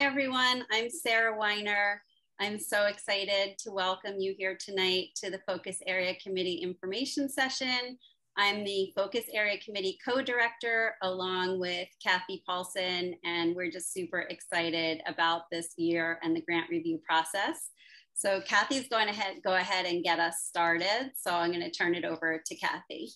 Everyone, I'm Sarah Weiner. I'm so excited to welcome you here tonight to the Focus Area Committee Information Session. I'm the Focus Area Committee co-director along with Kathy Paulson, and we're just super excited about this year and the grant review process. So Kathy's going to go ahead and get us started. So I'm going to turn it over to Kathy.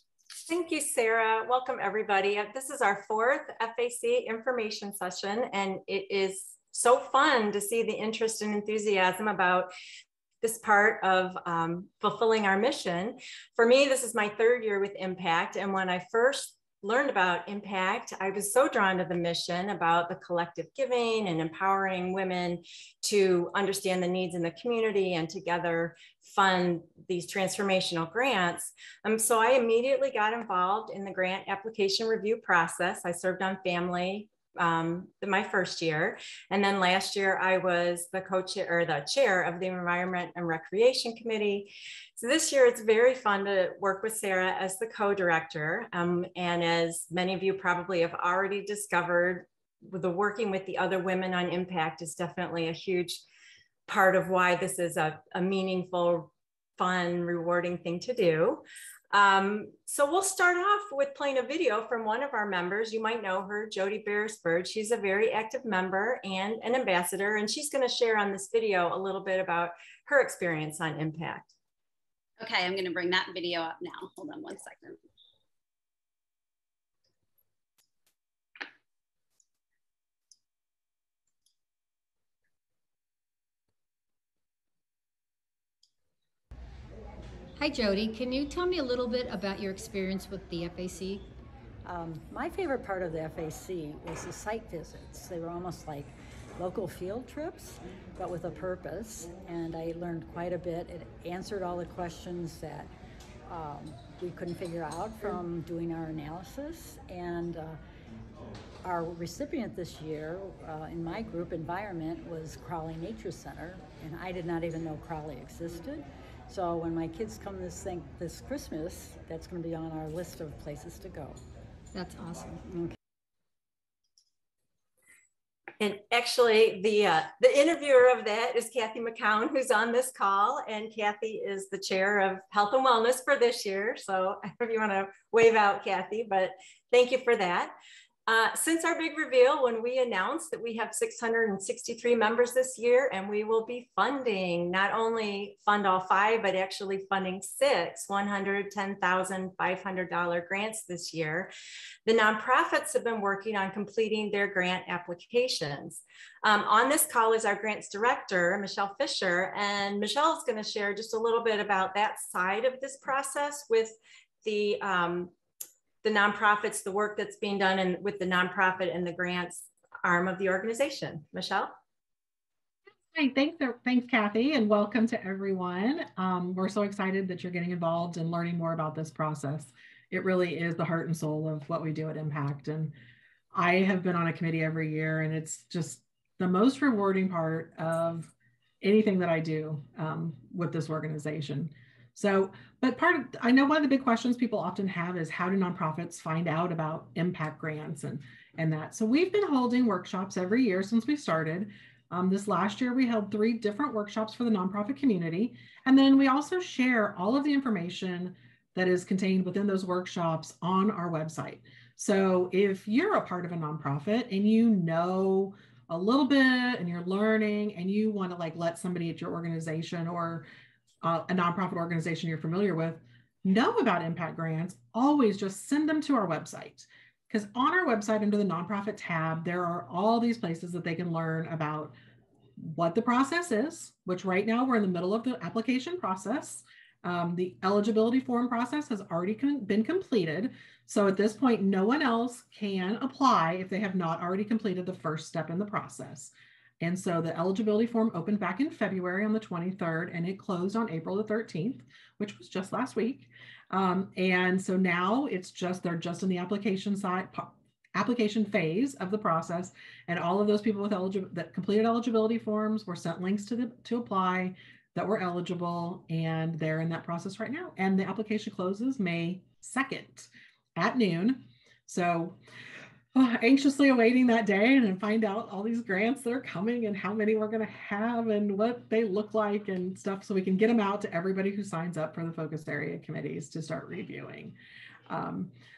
Thank you, Sarah. Welcome, everybody. This is our fourth FAC Information Session, and it is so fun to see the interest and enthusiasm about this part of fulfilling our mission. For me, this is my third year with Impact, and when I first learned about Impact, I was so drawn to the mission about the collective giving and empowering women to understand the needs in the community and together fund these transformational grants. So I immediately got involved in the grant application review process. I served on family my first year. And then last year I was the co-chair or the chair of the Environment and Recreation Committee. So this year it's very fun to work with Sarah as the co-director. And as many of you probably have already discovered, the working with the other women on Impact is definitely a huge part of why this is a meaningful, fun, rewarding thing to do. So we'll start off with playing a video from one of our members. You might know her, Jody Beresford. She's a very active member and an ambassador, and she's going to share on this video a little bit about her experience on Impact. Okay, I'm going to bring that video up now. Hold on one second. Hi, Jody. Can you tell me a little bit about your experience with the FAC? My favorite part of the FAC was the site visits. They were almost like local field trips, but with a purpose. And I learned quite a bit. It answered all the questions that we couldn't figure out from doing our analysis. And our recipient this year in my group, Environment, was Crawley Nature Center. And I did not even know Crawley existed. So when my kids come this Christmas, that's going to be on our list of places to go. That's awesome. Okay. And actually, the interviewer of that is Kathy McCown, who's on this call. And Kathy is the chair of Health and Wellness for this year. So if you want to wave out, Kathy, but thank you for that. Since our big reveal, when we announced that we have 663 members this year, and we will be funding, not only fund all 5, but actually funding 6 $110,500 grants this year, the nonprofits have been working on completing their grant applications. On this call is our grants director, Michelle Fisher, and Michelle is going to share just a little bit about that side of this process with the nonprofits, the work that's being done and with the nonprofit and the grants arm of the organization. Michelle? Hi, thanks Kathy, and welcome to everyone. We're so excited that you're getting involved and learning more about this process. It really is the heart and soul of what we do at Impact. And I have been on a committee every year, and it's just the most rewarding part of anything that I do with this organization. So, but I know one of the big questions people often have is how do nonprofits find out about impact grants and that. So we've been holding workshops every year since we started. This last year, we held 3 different workshops for the nonprofit community. And then we also share all of the information that is contained within those workshops on our website. So if you're a part of a nonprofit and you know a little bit and you're learning and you want to let somebody at your organization or a nonprofit organization you're familiar with know about impact grants, always just send them to our website. Because on our website under the nonprofit tab, there are all these places that they can learn about what the process is, which right now we're in the middle of the application process. The eligibility form process has already been completed. So at this point, no one else can apply if they have not already completed the first step in the process. And so the eligibility form opened back in February on the 23rd, and it closed on April the 13th, which was just last week. And so now they're just in the application phase of the process. And all of those people that completed eligibility forms were sent links to apply that were eligible, and they're in that process right now. And the application closes May 2nd at noon. So anxiously awaiting that day and find out all these grants that are coming and how many we're going to have and what they look like and stuff, so we can get them out to everybody who signs up for the focus area committees to start reviewing.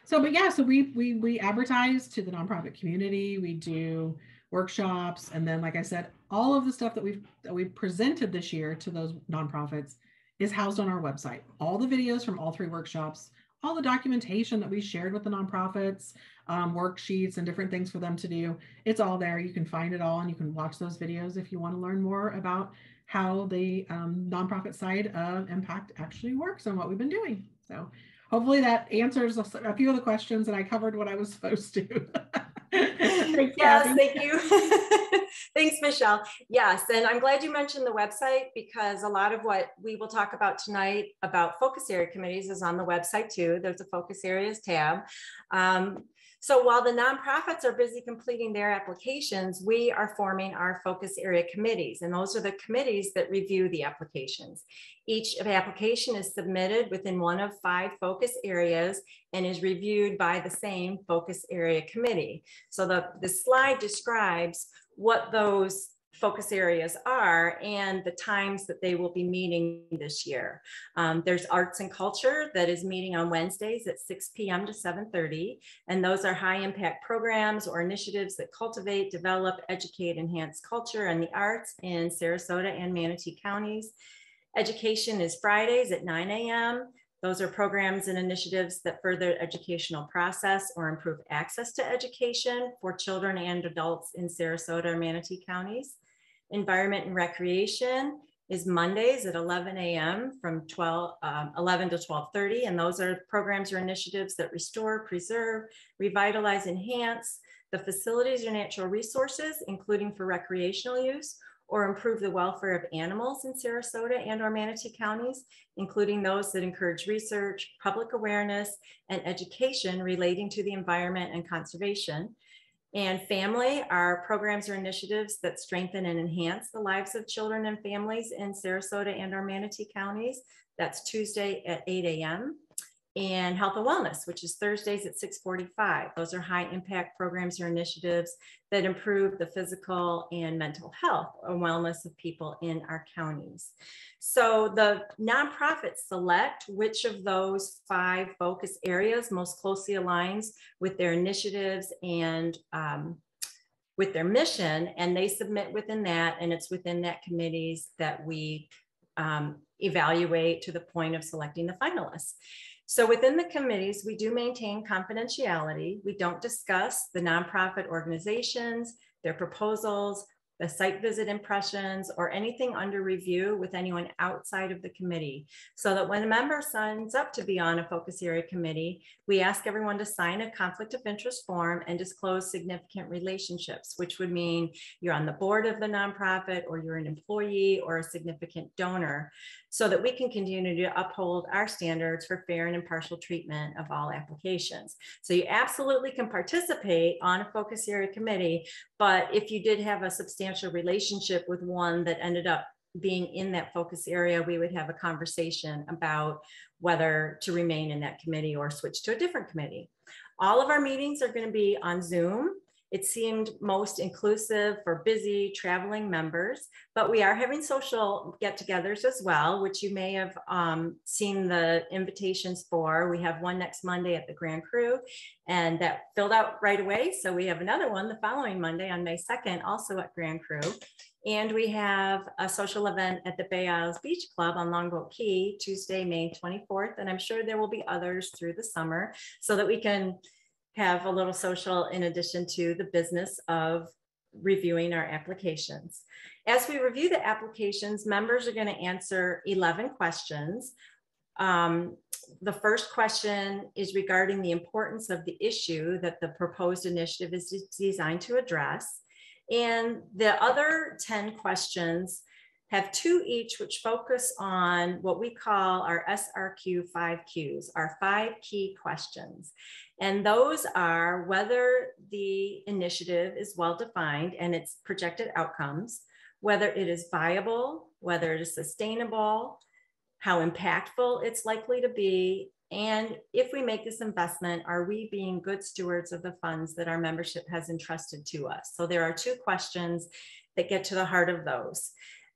So we advertise to the nonprofit community. We do workshops, and then, like I said, all of the stuff that we've presented this year to those nonprofits is housed on our website. All the videos from all 3 workshops, all the documentation that we shared with the nonprofits, worksheets and different things for them to do, it's all there. You can find it all, and you can watch those videos if you want to learn more about how the nonprofit side of Impact actually works and what we've been doing. So hopefully that answers a few of the questions, and I covered what I was supposed to. Thanks, yes, Kathy. thank you. Thanks, Michelle. Yes, and I'm glad you mentioned the website, because a lot of what we will talk about tonight about focus area committees is on the website too. There's a focus areas tab. So while the nonprofits are busy completing their applications, we are forming our focus area committees, and those are the committees that review the applications. Each application is submitted within one of 5 focus areas and is reviewed by the same focus area committee. So the slide describes what those focus areas are and the times that they will be meeting this year. There's arts and culture that is meeting on Wednesdays at 6 p.m. to 7:30. And those are high impact programs or initiatives that cultivate, develop, educate, enhance culture and the arts in Sarasota and Manatee counties. Education is Fridays at 9 a.m. Those are programs and initiatives that further educational process or improve access to education for children and adults in Sarasota and Manatee counties. Environment and recreation is Mondays at 11 a.m. from 11 to 12:30. And those are programs or initiatives that restore, preserve, revitalize, enhance the facilities or natural resources, including for recreational use, or improve the welfare of animals in Sarasota and or Manatee counties, including those that encourage research, public awareness, and education relating to the environment and conservation. And family are programs or initiatives that strengthen and enhance the lives of children and families in Sarasota and or Manatee counties. That's Tuesday at 8 a.m. And health and wellness, which is Thursdays at 6:45. Those are high impact programs or initiatives that improve the physical and mental health or wellness of people in our counties. So the nonprofits select which of those 5 focus areas most closely aligns with their initiatives and with their mission, and they submit within that, and it's within that committees that we evaluate to the point of selecting the finalists. So within the committees, we do maintain confidentiality. We don't discuss the nonprofit organizations, their proposals, the site visit impressions, or anything under review with anyone outside of the committee. So that when a member signs up to be on a focus area committee, we ask everyone to sign a conflict of interest form and disclose significant relationships, which would mean you're on the board of the nonprofit, or you're an employee or a significant donor, so that we can continue to uphold our standards for fair and impartial treatment of all applications. So you absolutely can participate on a focus area committee, but if you did have a substantial relationship with one that ended up being in that focus area, we would have a conversation about whether to remain in that committee or switch to a different committee. All of our meetings are going to be on Zoom. It seemed most inclusive for busy traveling members, but we are having social get-togethers as well, which you may have seen the invitations for. We have one next Monday at the Grand Cru, and that filled out right away. So we have another one the following Monday on May 2nd, also at Grand Cru. And we have a social event at the Bay Isles Beach Club on Longboat Key, Tuesday, May 24th. And I'm sure there will be others through the summer, so that we can have a little social in addition to the business of reviewing our applications. As we review the applications, members are going to answer 11 questions. The first question is regarding the importance of the issue that the proposed initiative is designed to address. And the other 10 questions have 2 each, which focus on what we call our SRQ 5Qs, our 5 key questions. And those are whether the initiative is well-defined and its projected outcomes, whether it is viable, whether it is sustainable, how impactful it's likely to be, And if we make this investment, are we being good stewards of the funds that our membership has entrusted to us? So there are 2 questions that get to the heart of those.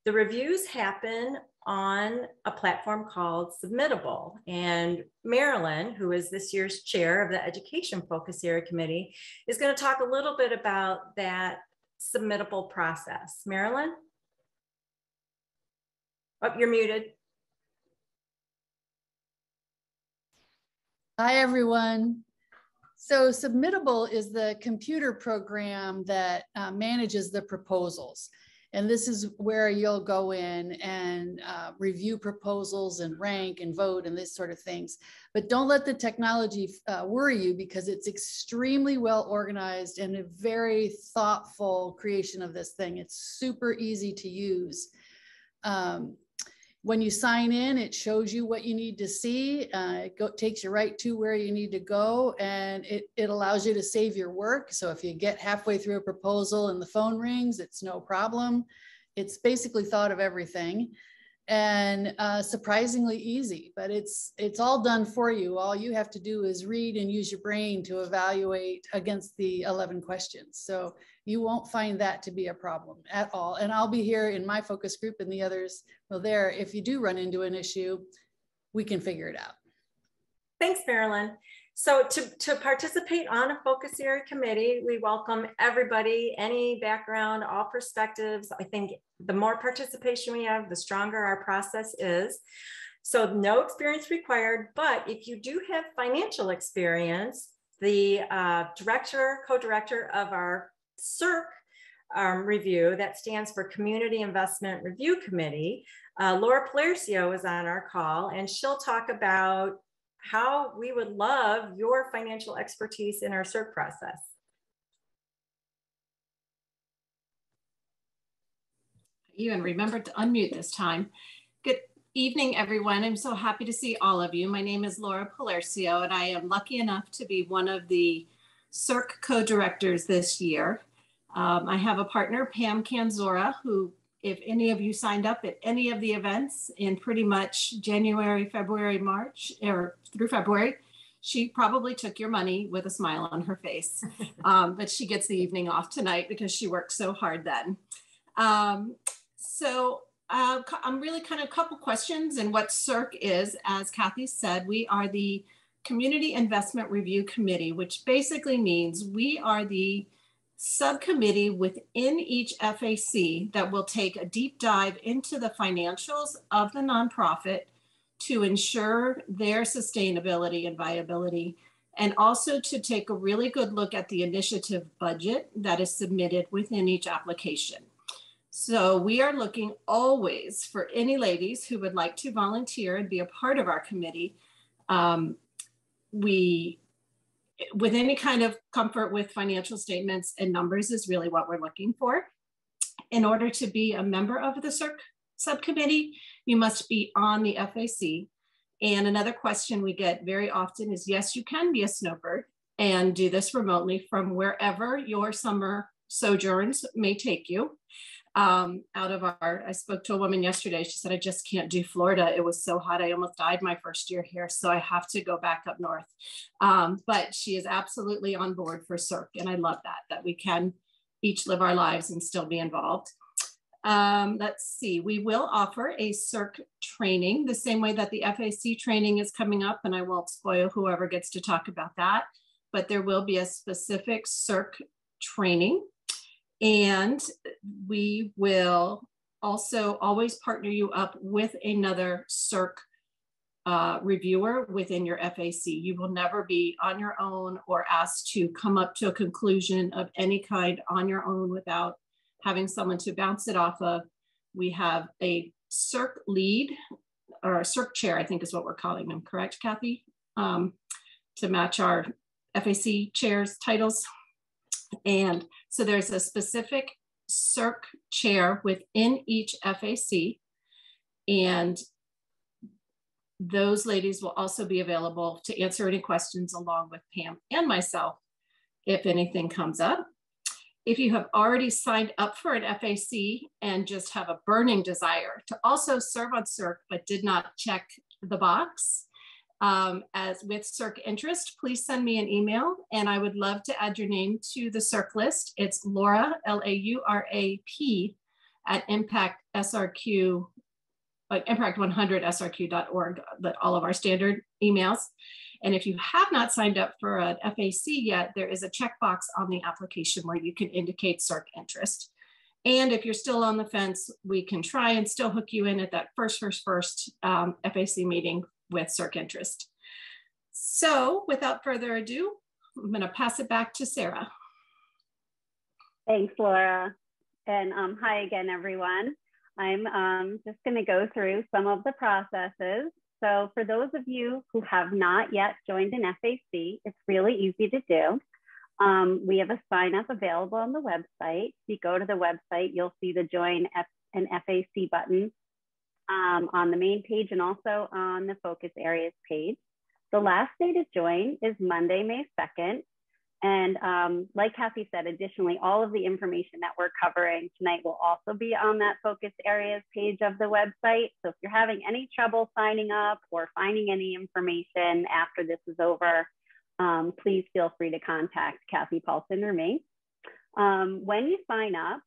The reviews happen on a platform called Submittable. And Marilyn, who is this year's chair of the Education Focus Area Committee, is going to talk a little bit about that Submittable process. Marilyn? Oh, you're muted. Hi, everyone. So Submittable is the computer program that manages the proposals. And this is where you'll go in and review proposals and rank and vote and this sort of things. But don't let the technology worry you, because it's extremely well organized and a very thoughtful creation of this thing. It's super easy to use. When you sign in, it shows you what you need to see. It takes you right to where you need to go, and it allows you to save your work. So if you get halfway through a proposal and the phone rings, it's no problem. It's basically thought of everything, and surprisingly easy, but it's all done for you. All you have to do is read and use your brain to evaluate against the 11 questions. So you won't find that to be a problem at all. And I'll be here in my focus group, and the others will there. If you do run into an issue, we can figure it out. Thanks, Marilyn. So to participate on a focus area committee, we welcome everybody, any background, all perspectives. I think the more participation we have, the stronger our process is. So no experience required, but if you do have financial experience, the co-director of our CIRC review, that stands for Community Investment Review Committee, Laura Palercio is on our call, and she'll talk about how we would love your financial expertise in our CIRC process. You and remember to unmute this time. Good evening, everyone. I'm so happy to see all of you. My name is Laura Palercio, and I am lucky enough to be one of the CIRC co-directors this year. I have a partner, Pam Kanzora, who, if any of you signed up at any of the events in pretty much January, February, March, or through February, she probably took your money with a smile on her face. But she gets the evening off tonight because she worked so hard then. I'm really kind of a couple questions. And what CIRC is, as Kathy said, we are the Community Investment Review Committee, which basically means we are the subcommittee within each FAC that will take a deep dive into the financials of the nonprofit to ensure their sustainability and viability, and also to take a really good look at the initiative budget that is submitted within each application. So we are looking always for any ladies who would like to volunteer and be a part of our committee. With any kind of comfort with financial statements and numbers is really what we're looking for. In order to be a member of the CIRC subcommittee, you must be on the FAC. And another question we get very often is, yes, you can be a snowbird and do this remotely from wherever your summer sojourns may take you. I spoke to a woman yesterday. She said, I just can't do Florida. It was so hot. I almost died my first year here. So I have to go back up north. But she is absolutely on board for CIRC. And I love that we can each live our lives and still be involved. Let's see, we will offer a CIRC training the same way that the FAC training is coming up. And I won't spoil whoever gets to talk about that, but there will be a specific CIRC training. And we will also always partner you up with another CIRC reviewer within your FAC. You will never be on your own or asked to come up to a conclusion of any kind on your own without having someone to bounce it off of. We have a CIRC lead, or a CIRC chair, I think is what we're calling them, correct, Kathy? To match our FAC chairs titles. And so there's a specific CIRC chair within each FAC, and those ladies will also be available to answer any questions along with Pam and myself if anything comes up. If you have already signed up for an FAC and just have a burning desire to also serve on CIRC but did not check the box, as with CERC interest, please send me an email and I would love to add your name to the CERC list. It's Laura, L-A-U-R-A-P at ImpactSRQ, impact100srq.org, all of our standard emails. And if you have not signed up for an FAC yet, there is a checkbox on the application where you can indicate CERC interest. And if you're still on the fence, we can try and still hook you in at that first FAC meeting with CERC interest. So without further ado, I'm going to pass it back to Sarah. Thanks, Laura. And hi again, everyone. I'm just going to go through some of the processes. So for those of you who have not yet joined an FAC, it's really easy to do. We have a sign up available on the website. If you go to the website, you'll see the Join an FAC button on the main page and also on the focus areas page. The last day to join is Monday, May 2nd. And like Kathy said, additionally, all of the information that we're covering tonight will also be on that focus areas page of the website. So if you're having any trouble signing up or finding any information after this is over, please feel free to contact Kathy Paulson or me. When you sign up,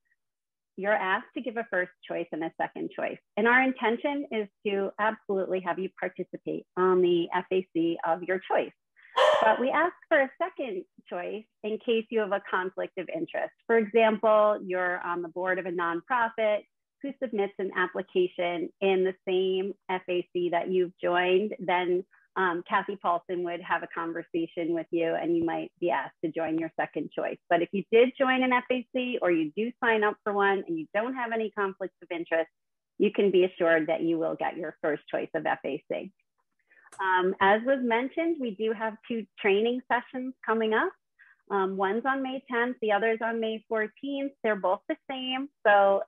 you're asked to give a first choice and a second choice. And our intention is to absolutely have you participate on the FAC of your choice. But we ask for a second choice in case you have a conflict of interest. For example, you're on the board of a nonprofit who submits an application in the same FAC that you've joined, then Kathy Paulson would have a conversation with you and you might be asked to join your second choice. But if you did join an FAC or you do sign up for one and you don't have any conflicts of interest, you can be assured that you will get your first choice of FAC. As was mentioned, we do have 2 training sessions coming up. One's on May 10th, the other's on May 14th. They're both the same. So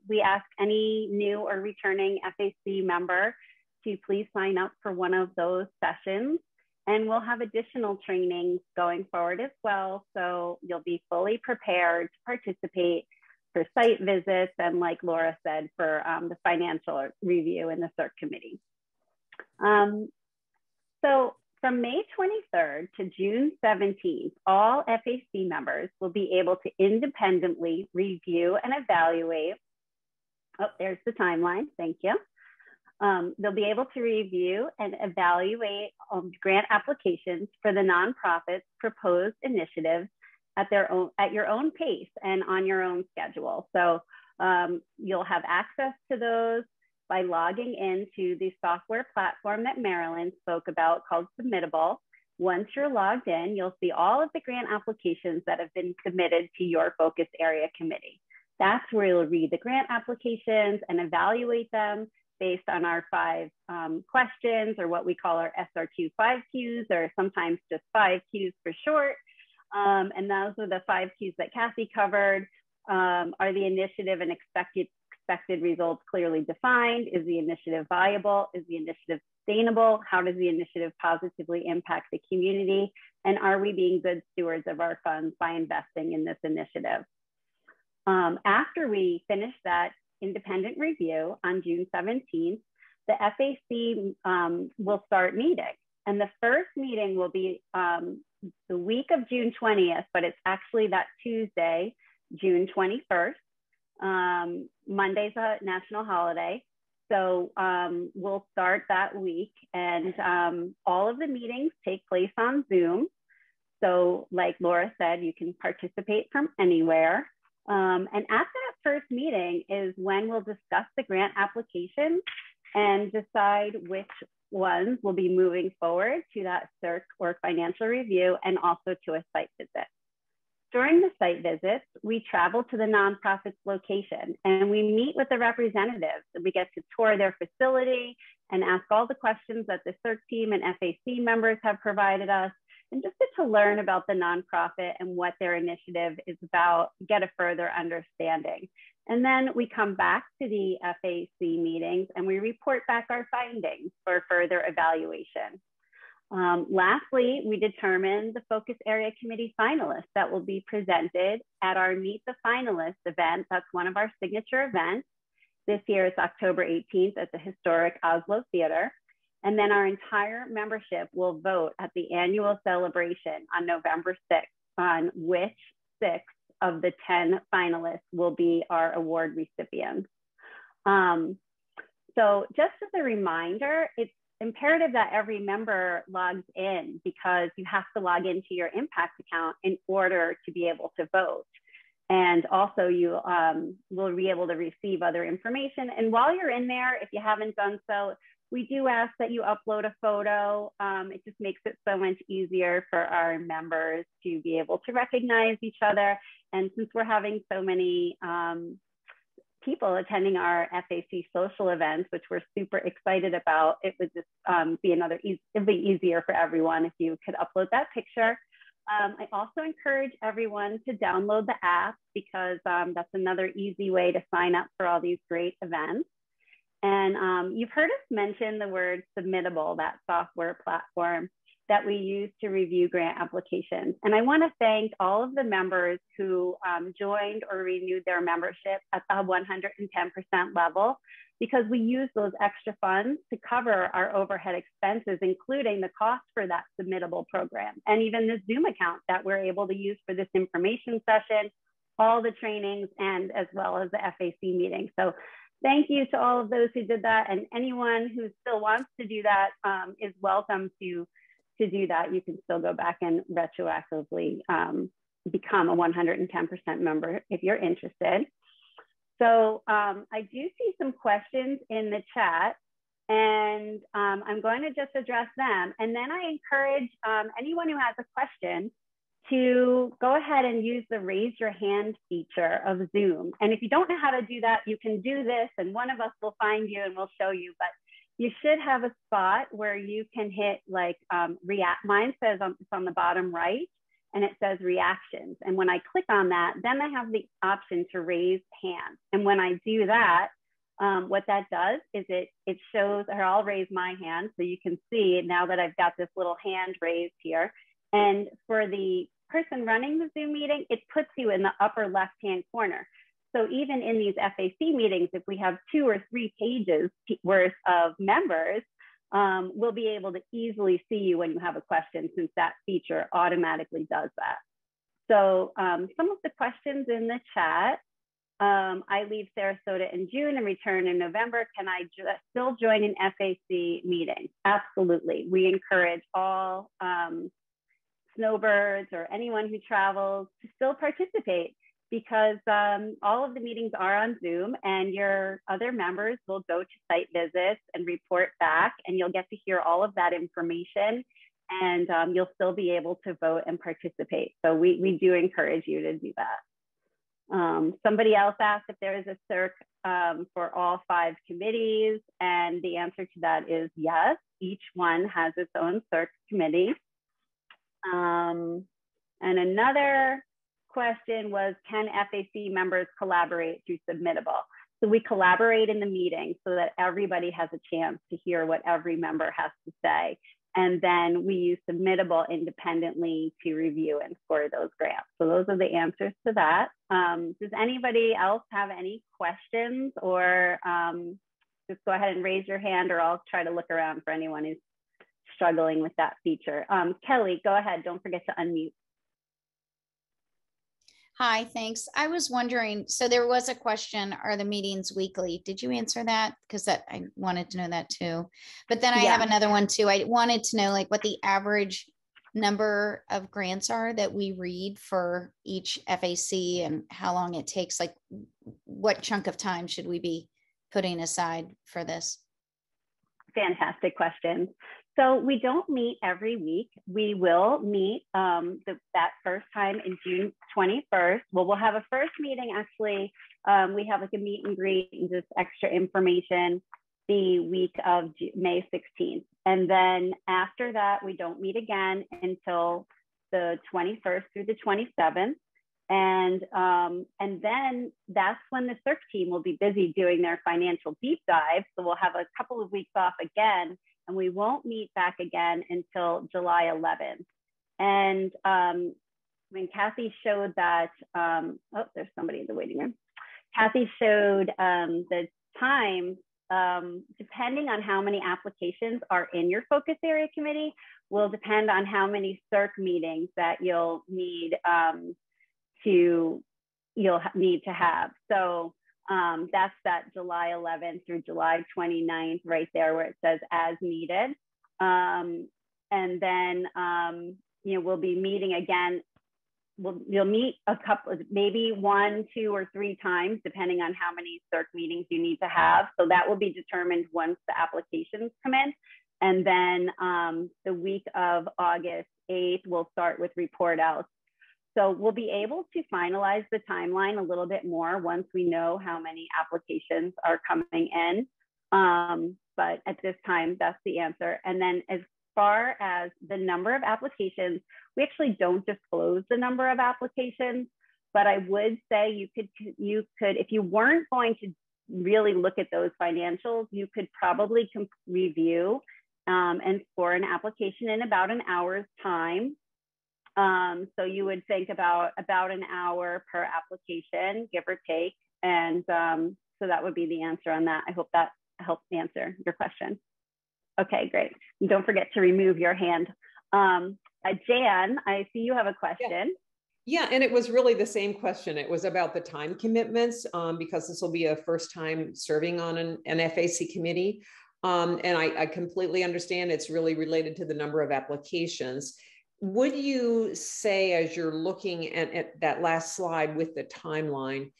we ask any new or returning FAC member to please sign up for one of those sessions. And we'll have additional trainings going forward as well. So you'll be fully prepared to participate for site visits and, like Laura said, for the financial review in the CERC committee. So from May 23rd to June 17th, all FAC members will be able to independently review and evaluate. Oh, there's the timeline. Thank you. They'll be able to review and evaluate grant applications for the nonprofit's proposed initiatives at your own pace and on your own schedule. So you'll have access to those by logging into the software platform that Marilyn spoke about called Submittable. Once you're logged in, you'll see all of the grant applications that have been submitted to your focus area committee. That's where you'll read the grant applications and evaluate them based on our 5 questions, or what we call our SRQ 5 Qs, or sometimes just 5 Qs for short. And those are the 5 Qs that Kathy covered. Are the initiative and expected results clearly defined? Is the initiative viable? Is the initiative sustainable? How does the initiative positively impact the community? And are we being good stewards of our funds by investing in this initiative? After we finish that independent review on June 17th, the FAC will start meeting. And the first meeting will be the week of June 20th, but it's actually that Tuesday, June 21st. Monday's a national holiday. So we'll start that week, and all of the meetings take place on Zoom. So like Laura said, you can participate from anywhere. And at that first meeting is when we'll discuss the grant application and decide which ones will be moving forward to that CERC or financial review, and also to a site visit. During the site visits, we travel to the nonprofit's location and we meet with the representatives. We get to tour their facility and ask all the questions that the CERC team and FAC members have provided us, and just get to learn about the nonprofit and what their initiative is about, get a further understanding. And then we come back to the FAC meetings and we report back our findings for further evaluation. Lastly, we determine the focus area committee finalists that will be presented at our Meet the Finalists event. That's one of our signature events. This year it's October 18th at the historic Oslo Theater. And then our entire membership will vote at the annual celebration on November 6th on which 6 of the 10 finalists will be our award recipients. So just as a reminder, it's imperative that every member logs in because you have to log into your impact account in order to be able to vote. And also you will be able to receive other information. And while you're in there, if you haven't done so, we do ask that you upload a photo. It just makes it so much easier for our members to be able to recognize each other. And since we're having so many people attending our FAC social events, which we're super excited about, it would just it'd be easier for everyone if you could upload that picture. I also encourage everyone to download the app because that's another easy way to sign up for all these great events. And you've heard us mention the word Submittable, that software platform that we use to review grant applications. And I want to thank all of the members who joined or renewed their membership at the 110% level, because we use those extra funds to cover our overhead expenses, including the cost for that Submittable program, and even the Zoom account that we're able to use for this information session, all the trainings, and as well as the FAC meeting. So thank you to all of those who did that, and anyone who still wants to do that is welcome to do that. You can still go back and retroactively become a 110% member if you're interested. So I do see some questions in the chat, and I'm going to just address them. And then I encourage anyone who has a question to go ahead and use the raise your hand feature of Zoom. And if you don't know how to do that, you can do this and one of us will find you and we'll show you. But you should have a spot where you can hit like react. Mine says it's on the bottom right and it says reactions. And when I click on that, then I have the option to raise hand. And when I do that, what that does is it shows, or I'll raise my hand so you can see now that I've got this little hand raised here. And for the person running the Zoom meeting, it puts you in the upper left-hand corner. So even in these FAC meetings, if we have 2 or 3 pages worth of members, we'll be able to easily see you when you have a question, since that feature automatically does that. So some of the questions in the chat, I leave Sarasota in June and return in November. Can I still join an FAC meeting? Absolutely. We encourage all snowbirds or anyone who travels to still participate, because all of the meetings are on Zoom and your other members will go to site visits and report back, and you'll get to hear all of that information, and you'll still be able to vote and participate. So we do encourage you to do that. Somebody else asked if there is a CERC for all 5 committees, and the answer to that is yes. Each one has its own CERC committee. And another question was, can FAC members collaborate through Submittable? So we collaborate in the meeting so that everybody has a chance to hear what every member has to say. And then we use Submittable independently to review and score those grants. So those are the answers to that. Does anybody else have any questions, or just go ahead and raise your hand, or I'll try to look around for anyone who's struggling with that feature. Kelly, go ahead. Don't forget to unmute. Hi, thanks. I was wondering, so there was a question, are the meetings weekly? Did you answer that? Because I wanted to know that too. But then I have another one too. I wanted to know like what the average number of grants are that we read for each FAC and how long it takes. Like what chunk of time should we be putting aside for this? Fantastic question. So we don't meet every week. We will meet that first time in June 21st. Well, we'll have a first meeting actually. We have like a meet and greet and just extra information the week of May 16th. And then after that, we don't meet again until the 21st through the 27th. And then that's when the CERC team will be busy doing their financial deep dive. So we'll have a couple of weeks off again, and we won't meet back again until July 11th. And when Kathy showed that, oh, there's somebody in the waiting room. Kathy showed the time depending on how many applications are in your focus area committee, will depend on how many CERC meetings that you'll need to have. So that's that July 11th through July 29th right there where it says as needed. And then, we'll be meeting again. You'll meet a couple, maybe 1, 2, or 3 times, depending on how many CERC meetings you need to have. So that will be determined once the applications come in. And then the week of August 8th, we'll start with report outs. So we'll be able to finalize the timeline a little bit more once we know how many applications are coming in. But at this time, that's the answer. And then as far as the number of applications, we actually don't disclose the number of applications, but I would say you could, if you weren't going to really look at those financials, you could probably review and score an application in about an hour's time. So you would think about an hour per application, give or take. And so that would be the answer on that. I hope that helps answer your question. Okay, great. And don't forget to remove your hand. Jan, I see you have a question. Yeah, and it was really the same question. It was about the time commitments because this will be a first time serving on an FAC committee. And I completely understand it's really related to the number of applications. Would you say, as you're looking at that last slide with the timeline,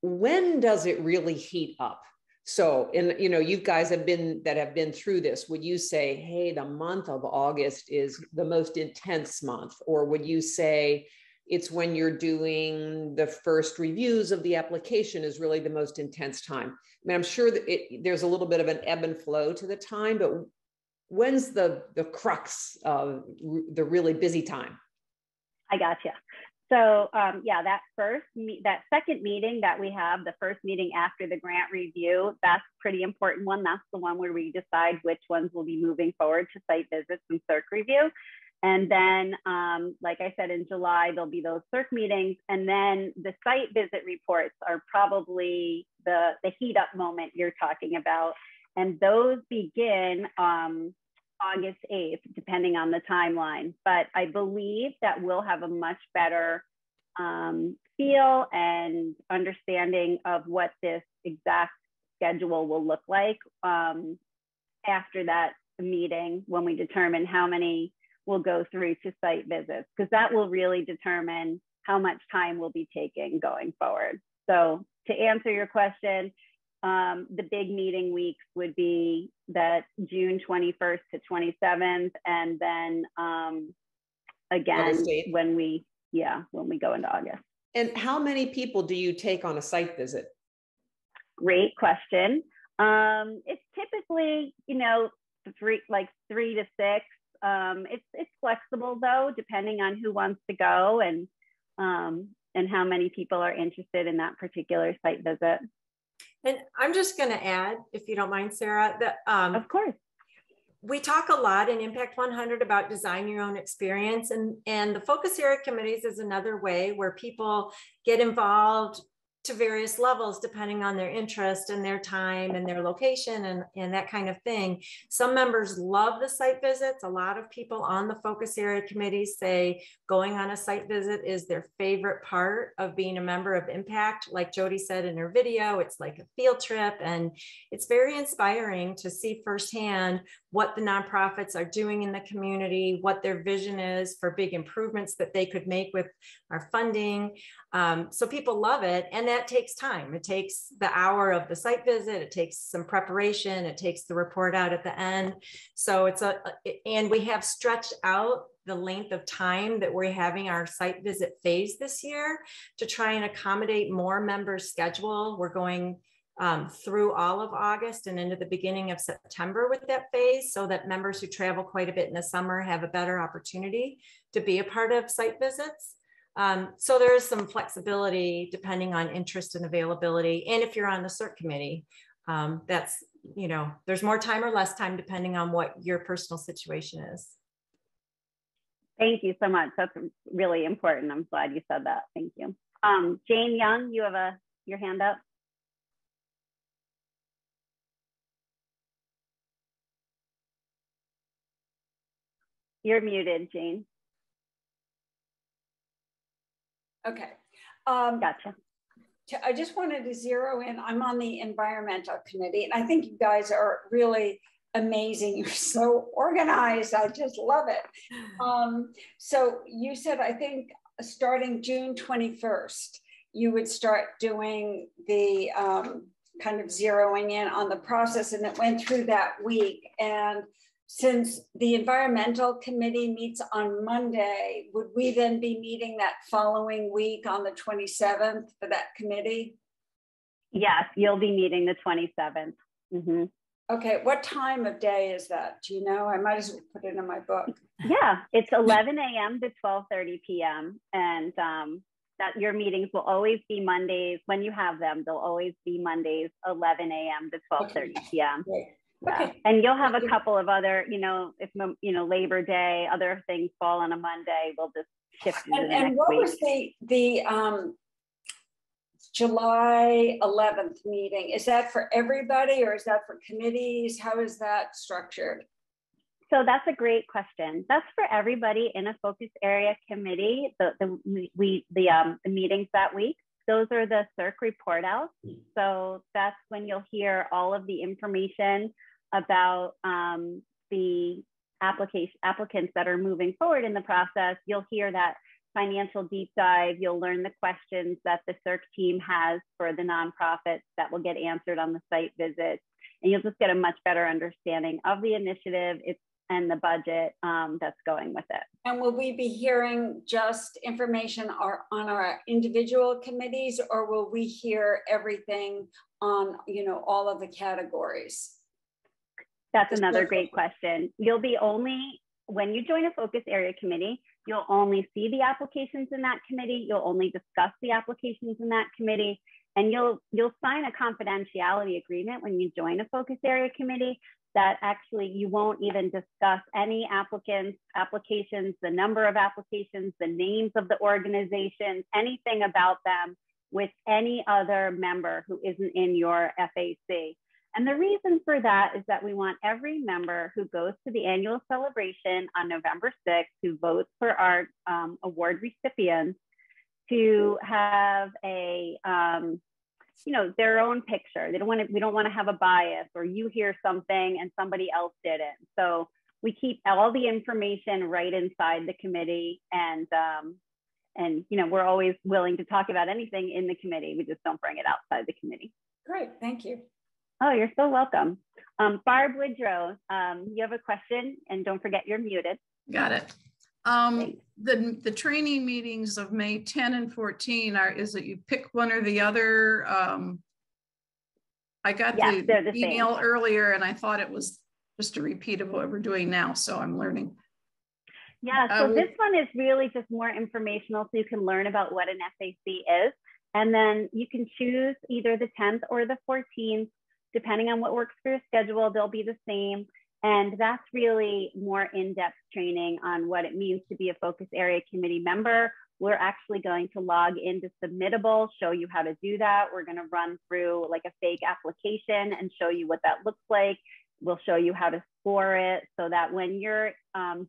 when does it really heat up? So, you guys have been through this. Would you say, hey, the month of August is the most intense month? Or would you say it's when you're doing the first reviews of the application is really the most intense time? I mean, I'm sure that there's a little bit of an ebb and flow to the time, but when's the crux of the really busy time? I gotcha. So yeah, that second meeting that we have, the first meeting after the grant review, that's a pretty important one. That's the one where we decide which ones will be moving forward to site visits and CERC review. And then, like I said, in July, there'll be those CERC meetings. And then the site visit reports are probably the heat up moment you're talking about. And those begin August 8th, depending on the timeline. But I believe that we'll have a much better feel and understanding of what this exact schedule will look like after that meeting, when we determine how many will go through to site visits, because that will really determine how much time we'll be taking going forward. So to answer your question, the big meeting weeks would be that June 21st to 27th. And then again, when we go into August. And how many people do you take on a site visit? Great question. It's typically, 3 to 6. It's flexible though, depending on who wants to go and how many people are interested in that particular site visit. And I'm just going to add, if you don't mind, Sarah, that of course, we talk a lot in Impact 100 about design your own experience, and the focus area committees is another way where people get involved to various levels depending on their interest and their time and their location and that kind of thing. Some members love the site visits. A lot of people on the focus area committees say going on a site visit is their favorite part of being a member of Impact. Like Jody said in her video, it's like a field trip, and it's very inspiring to see firsthand what the nonprofits are doing in the community, what their vision is for big improvements that they could make with our funding. So people love it, and that takes time. It takes the hour of the site visit, it takes some preparation, it takes the report out at the end. So and we have stretched out the length of time that we're having our site visit phase this year to try and accommodate more members' schedule. We're going through all of August and into the beginning of September with that phase, so that members who travel quite a bit in the summer have a better opportunity to be a part of site visits. So there is some flexibility depending on interest and availability. And if you're on the CERC committee, that's, there's more time or less time depending on what your personal situation is. Thank you so much. That's really important. I'm glad you said that. Thank you. Jane Young, you have your hand up. You're muted, Jane. Okay. Gotcha. I just wanted to zero in. I'm on the environmental committee, and I think you guys are really amazing. You're so organized. I just love it. So you said, I think starting June 21st, you would start doing the kind of zeroing in on the process, and it went through that week. And since the environmental committee meets on Monday, would we then be meeting that following week on the 27th for that committee? Yes, you'll be meeting the 27th. Mm-hmm. Okay, what time of day is that? Do you know? I might as well put it in my book. Yeah, it's 11 a.m. to 12:30 p.m. And that your meetings will always be Mondays. When you have them, they'll always be Mondays, 11 a.m. to 12:30 p.m. Great. Yeah. Okay. And you'll have a couple of other, if Labor Day, other things fall on a Monday, we'll just shift into the next and what week. was the July 11th meeting? Is that for everybody, or is that for committees? How is that structured? So that's a great question. That's for everybody in a focus area committee. The meetings that week. Those are the CERC report outs. So that's when you'll hear all of the information about the applicants that are moving forward in the process. You'll hear that financial deep dive. You'll learn the questions that the CERC team has for the nonprofits that will get answered on the site visits. And you'll just get a much better understanding of the initiative and the budget that's going with it. And will we be hearing just information on our individual committees, or will we hear everything on, all of the categories? That's another great question. You'll be when you join a focus area committee, you'll only see the applications in that committee. You'll only discuss the applications in that committee. And you'll sign a confidentiality agreement when you join a focus area committee that actually you won't even discuss any applications, the number of applications, the names of the organizations, anything about them with any other member who isn't in your FAC. And the reason for that is that we want every member who goes to the annual celebration on November 6th, who votes for our award recipients, to have a their own picture. We don't want to have a bias, or you hear something and somebody else didn't. So we keep all the information right inside the committee, and we're always willing to talk about anything in the committee. We just don't bring it outside the committee. Great, thank you. Oh, you're so welcome. Barb Woodrow, you have a question, and don't forget you're muted. Got it. The training meetings of May 10 and 14 is it you pick one or the other? I got the email earlier, and I thought it was just a repeat of what we're doing now, so I'm learning. Yeah, so this one is really just more informational, so you can learn about what an FAC is, and then you can choose either the 10th or the 14th, depending on what works for your schedule. They'll be the same. And that's really more in-depth training on what it means to be a focus area committee member. We're actually going to log into Submittable, show you how to do that. We're going to run through like a fake application and show you what that looks like. We'll show you how to score it so that when you're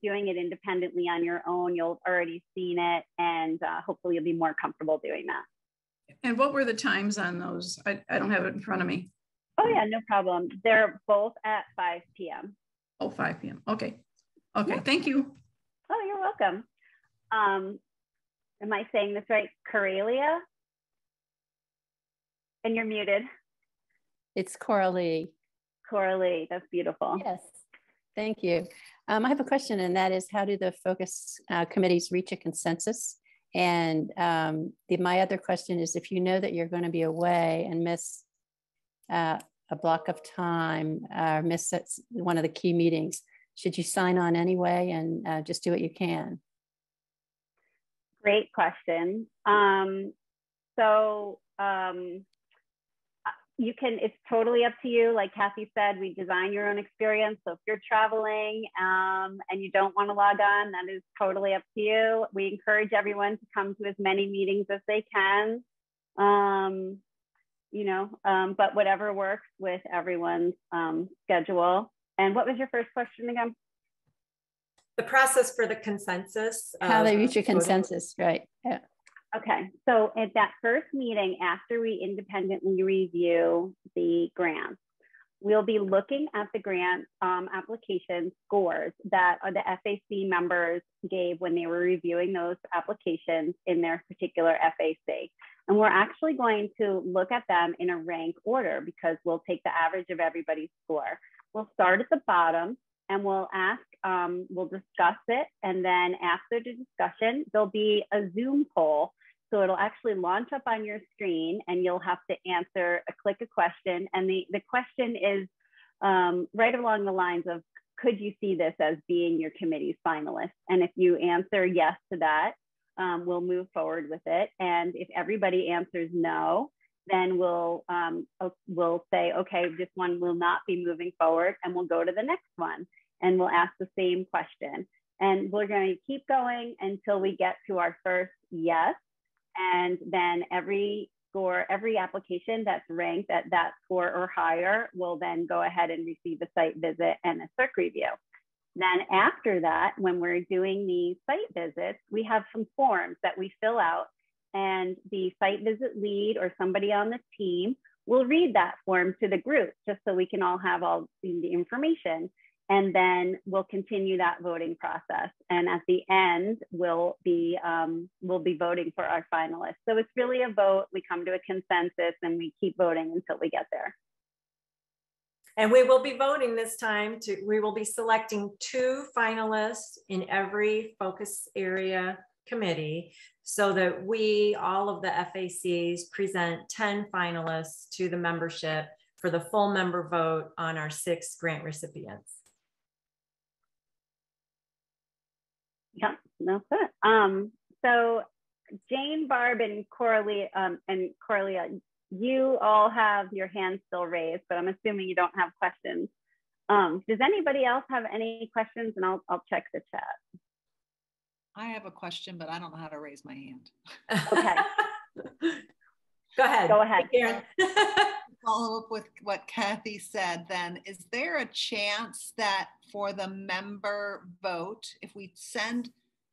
doing it independently on your own, you'll have already seen it, and hopefully you'll be more comfortable doing that. And what were the times on those? I don't have it in front of me. Oh yeah, no problem. They're both at 5 p.m. Oh, 5 p.m. Okay. Okay, yeah. Thank you. Oh, you're welcome. Am I saying this right? Coralia? And you're muted. It's Coralie. Coralie, that's beautiful. Yes, thank you. I have a question, and that is, how do the focus committees reach a consensus? And my other question is, if you know that you're going to be away and miss a block of time, miss one of the key meetings, should you sign on anyway and just do what you can? Great question. You can, it's totally up to you. Like Kathy said, we design your own experience. So if you're traveling and you don't want to log on, that is totally up to you. We encourage everyone to come to as many meetings as they can. But whatever works with everyone's schedule. And what was your first question again? The process for the consensus. How they reach a consensus, right? Yeah. Okay, so at that first meeting, after we independently review the grants, we'll be looking at the grant application scores that the FAC members gave when they were reviewing those applications in their particular FAC. And we're actually going to look at them in a rank order because we'll take the average of everybody's score. We'll start at the bottom and we'll ask, we'll discuss it. And then after the discussion, there'll be a Zoom poll. So it'll actually launch up on your screen and you'll have to click a question. And the question is right along the lines of, could you see this as being your committee's finalist? And if you answer yes to that, we'll move forward with it. And if everybody answers no, then we'll say, okay, this one will not be moving forward, and we'll go to the next one and we'll ask the same question. And we're going to keep going until we get to our first yes. And then every application that's ranked at that score or higher will then go ahead and receive a site visit and a CERC review. Then after that, when we're doing the site visits, we have some forms that we fill out, and the site visit lead or somebody on the team will read that form to the group just so we can all have all the information. And then we'll continue that voting process. And at the end, we'll be voting for our finalists. So it's really a vote. We come to a consensus and we keep voting until we get there. And we will be voting this time we will be selecting 2 finalists in every focus area committee so that all of the FACs, present 10 finalists to the membership for the full member vote on our 6 grant recipients. Yeah, that's it. So Jane, Barb, and Coralie, you all have your hands still raised, but I'm assuming you don't have questions. Does anybody else have any questions? And I'll check the chat. I have a question, but I don't know how to raise my hand. Okay. Go ahead. Go ahead, Karen. Follow up with what Kathy said then. Is there a chance that for the member vote, if we send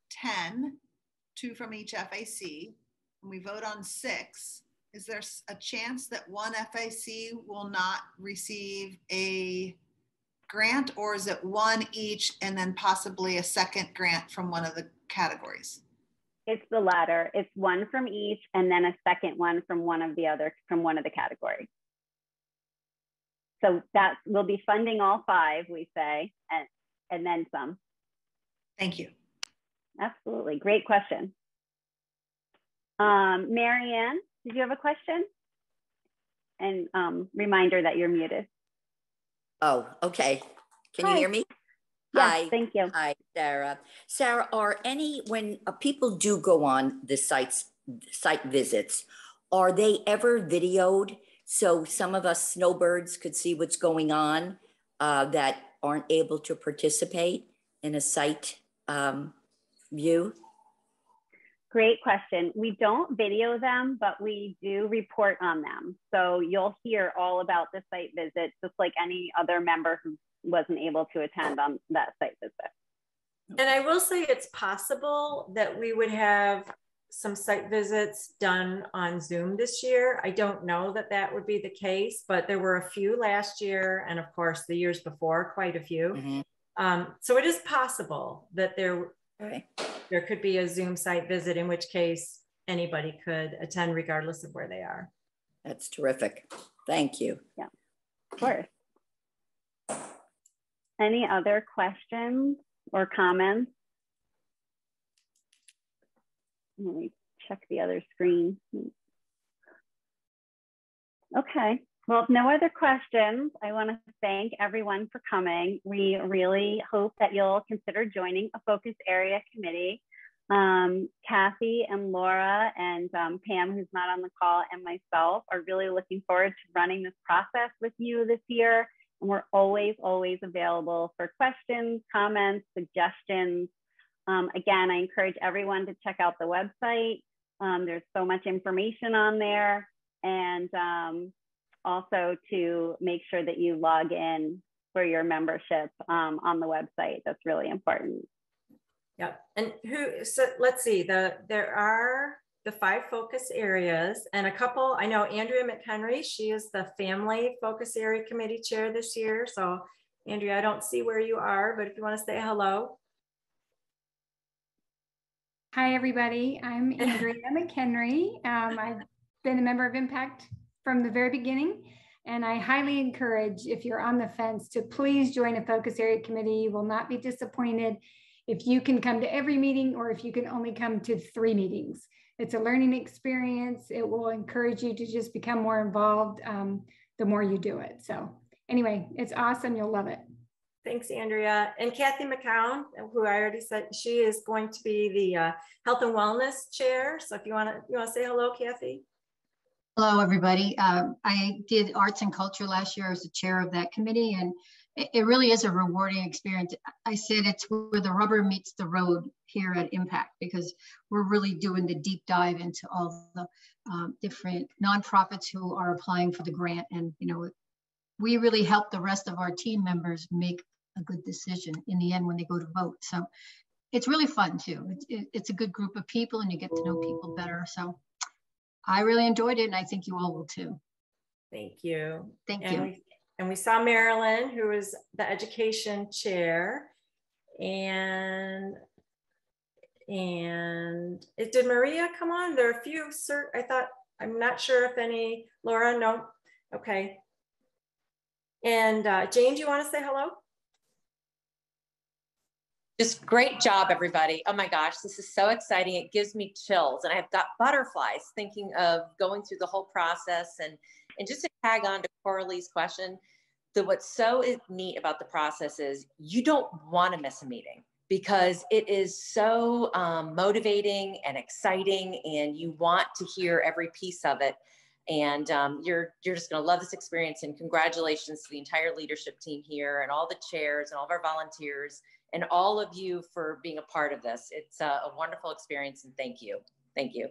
10, 2 from each FAC, and we vote on 6, is there a chance that one FAC will not receive a grant, or is it 1 each and then possibly a second grant from one of the categories? It's the latter. It's 1 from each and then a second one from one of the categories. So that we'll be funding all 5, we say, and then some. Thank you. Absolutely. Great question. Marianne, did you have a question? And reminder that you're muted. Oh, okay. Can you hear me? Yes, Hi. thank you. Hi, Sarah. Sarah, when people do go on the site visits, are they ever videoed so some of us snowbirds could see what's going on that aren't able to participate in a site view? Great question. We don't video them, but we do report on them. So you'll hear all about the site visits, just like any other member who wasn't able to attend on that site visit. And I will say it's possible that we would have some site visits done on Zoom this year. I don't know that that would be the case, but there were a few last year, and of course the years before, quite a few. Mm-hmm. So it is possible that there could be a Zoom site visit, in which case anybody could attend regardless of where they are. That's terrific. Thank you. Yeah, of course. Any other questions or comments? Let me check the other screen. Okay. Well, if no other questions, I want to thank everyone for coming. We really hope that you'll consider joining a focus area committee. Kathy and Laura and Pam, who's not on the call, and myself are really looking forward to running this process with you this year. And we're always, always available for questions, comments, suggestions. Again, I encourage everyone to check out the website. There's so much information on there. And also to make sure that you log in for your membership on the website. That's really important. Yep. And so let's see, there are the 5 focus areas and a couple. I know Andrea McHenry, she is the Family Focus Area Committee Chair this year. So Andrea, I don't see where you are, but if you want to say hello. Hi, everybody. I'm Andrea McHenry. I've been a member of Impact from the very beginning, and I highly encourage, if you're on the fence, to please join a focus area committee. You will not be disappointed if you can come to every meeting or if you can only come to 3 meetings. It's a learning experience. It will encourage you to just become more involved the more you do it. So anyway, it's awesome. You'll love it. Thanks, Andrea. And Kathy McCown, who I already said, she is going to be the Health and Wellness Chair. So if you want to say hello, Kathy. Hello, everybody. I did arts and culture last year as the chair of that committee, and it really is a rewarding experience. I said it's where the rubber meets the road here at Impact, because we're really doing the deep dive into all the different nonprofits who are applying for the grant. And, you know, we really help the rest of our team members make a good decision in the end when they go to vote. So it's really fun too. It's a good group of people and you get to know people better. So I really enjoyed it, and I think you all will too. Thank you. Thank you. And we saw Marilyn, who is the education chair. And did Maria come on? There are a few, I'm not sure if any, Laura, no, okay. And Jane, do you want to say hello? Just great job, everybody. Oh my gosh, this is so exciting. It gives me chills, and I've got butterflies thinking of going through the whole process. And just to tag on to Coralie's question, what's so neat about the process is you don't want to miss a meeting, because it is so motivating and exciting, and you want to hear every piece of it. And you're just going to love this experience. And congratulations to the entire leadership team here, and all the chairs and all of our volunteers, and all of you for being a part of this. It's a wonderful experience, and thank you. Thank you.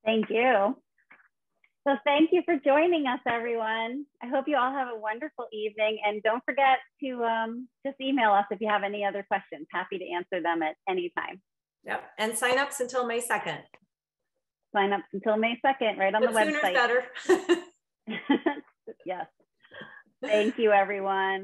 Thank you. So thank you for joining us, everyone. I hope you all have a wonderful evening, and don't forget to just email us if you have any other questions. Happy to answer them at any time. Yep, and sign-ups until May 2nd. Sign-ups until May 2nd, right on the website. Sooner's better. Yes. Thank you, everyone.